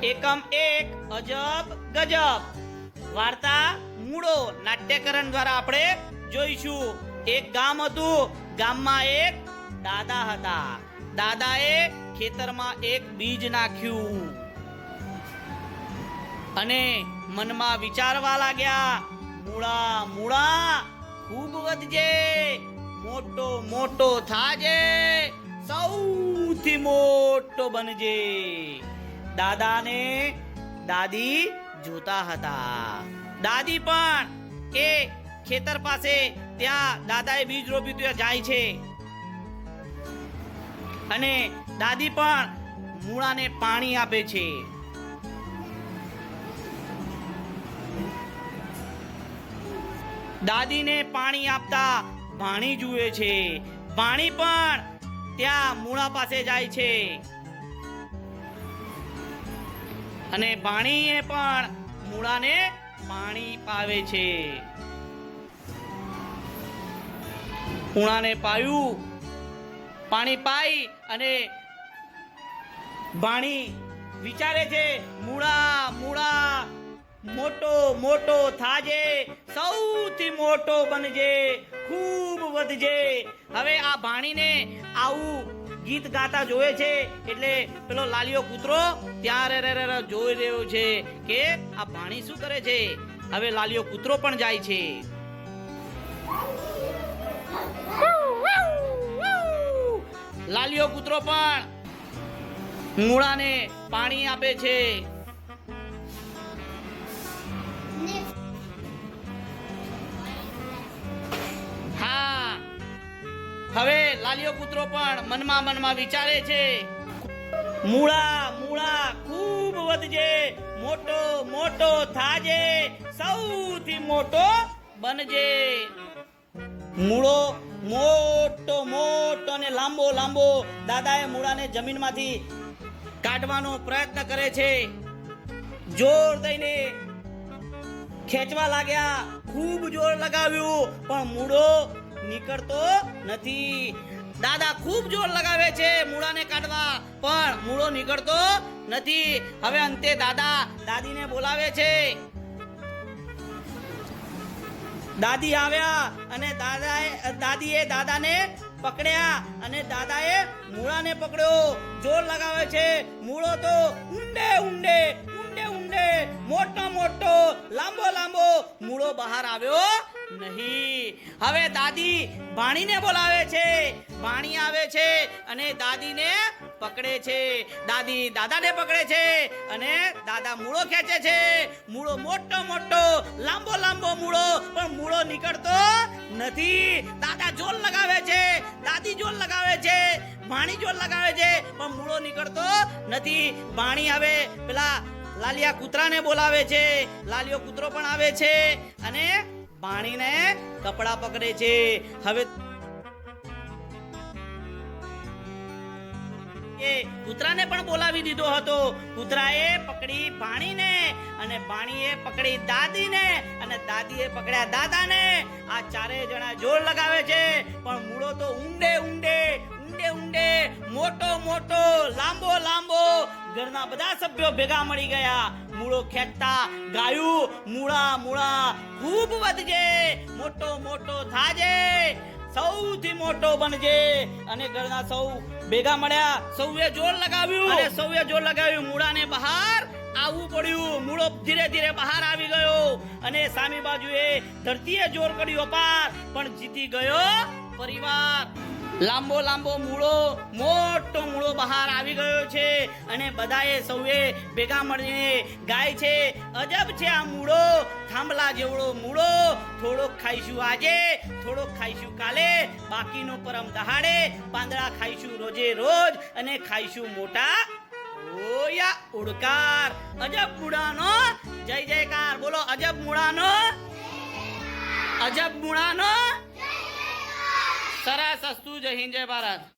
એકમ 1 અજબ ગજબ વાર્તા મૂળો નાટ્યકરણ દ્વારા આપણે જોઈશું। એક ગામ હતું, ગામમાં એક દાદા હતા। દાદાએ ખેતરમાં એક બીજ નાખ્યું અને મનમાં વિચારવા લાગ્યા, મૂળા મૂળા ખૂબ વધજે, મોટો મોટો થાજે, સૌથી મોટો બનજે। દાદાને દાદી જોતા હતા। દાદી પણ એ ખેતર પાસે ત્યાં દાદાએ બીજ રોપ્યું ત્યાં જાય છે અને દાદી પણ મૂળાને પાણી આપે છે। દાદીને પાણી આપતા ભાણી જુએ છે। ભાણી પણ ત્યાં મૂળા પાસે જાય છે અને ભાણીએ પણ મૂળાને પાણી પાવે છે। મૂળાને પાણી પાઈ અને ભાણી વિચારે છે, મૂળા મૂળા મોટો મોટો થાજે, સૌથી મોટો બનજે, ખૂબ વધજે। હવે આ ભાણીને આવું ગીત ગાતા જોયે છે એટલે પેલો લાલિયો કૂતરો ત્યાં જોઈ રહ્યો છે કે આ ભાણી શું કરે છે। હવે લાલિયો કૂતરો પણ જાય છે। લાલિયો કૂતરો પણ મૂળાને પાણી આપે છે। હા, હવે લાલિયો કૂતરો પણ મનમાં વિચારે છે, મૂળા મૂળા ખૂબ વધજે, મોટો મોટો થાજે, સૌથી મોટો બનજે। મૂળો મોટો મોટો અને લાંબો લાંબો દાદાએ મૂળાને જમીનમાંથી કાઢવાનો પ્રયત્ન કરે છે। જોર દઈને ખેંચવા લાગ્યા, ખૂબ જોર લગાવ્યું પણ મૂળો નીકળતો નથી। દાદા ખૂબ જોર લગાવે છે મૂળાને કાઢવા પણ મૂળો નીકળતો નથી। હવે અંતે દાદા દાદીને બોલાવે છે। દાદી આવ્યા અને દાદીએ દાદાને પકડ્યા અને દાદાએ મૂળાને પકડ્યો। જોર લગાવે છે, મૂળો તો ઊંડે ઊંડે ઊંડે ઊંડે મોટો મોટો લાંબો લાંબો મૂળો બહાર આવ્યો નહીં। હવે દાદી ભાણીને બોલાવે છે। ભાણી આવે છે અને દાદીને પકડે છે। દાદી દાદાને પકડે છે અને દાદા મૂળો ખેંચે છે। મૂળો મોટો મોટો લાંબો લાંબો મૂળો પણ મૂળો નીકળતો નથી। દાદા જોર લગાવે છે, દાદી જોર લગાવે છે, ભાણી જોર લગાવે છે પણ મૂળો નીકળતો નથી। ભાણી હવે પેલા લાલિયા કૂતરાને બોલાવે છે। લાલિયો કૂતરો પણ આવે છે અને ભાણીને કપડા પકડે છે। હવે કૂતરાને પણ બોલાવી દીધો હતો। કૂતરાએ પકડી ભાણીને અને ભાણીએ પકડી દાદીને અને દાદીએ પકડ્યા દાદાને। આ ચારે જણા જોર લગાવે છે પણ મૂળો તો ઊંડે ઊંડે ઊંડે ઊંડે મોટો મોટો લાંબો લાંબો। ઘરના બધા સભ્યો ભેગા મળી ગયા। મૂળો ખેંચતા ગાયું, મૂળા મૂળા ખૂબ વધજે, મોટો મોટો થાજે, સૌથી મોટો બનજે। અને ઘરના સૌ ભેગા મળ્યા, સૌએ જોર લગાવ્યું અને સૌએ જોર લગાવ્યું, મૂળાને બહાર આવવું પડ્યું। મૂળો ધીરે ધીરે બહાર આવી ગયો અને સામી બાજુએ ધરતીએ જોર કર્યું અપાર પણ જીતી ગયો પરિવાર। લાંબો લાંબો મૂળો મોટો મૂળો બહાર આવી ગયો છે અને બધાએ સૌએ ભેગા મળીને ગાય છે, અજબ છે આ મૂળો, થાંભલા જેવડો મૂળો, થોડોક ખાઈશું આજે, થોડોક ખાઈશું કાલે, બાકીનો પરમ દહાડે, પાંદડા ખાઈશું રોજે રોજ અને ખાઈશું મોટા ઓયા ઉડકાર। અજબ મૂળાનો જય જયકાર બોલો। અજબ મૂળાનો, અજબ મૂળાનો સરસ અસ્તુ। જય હિન્દ, જય ભારત।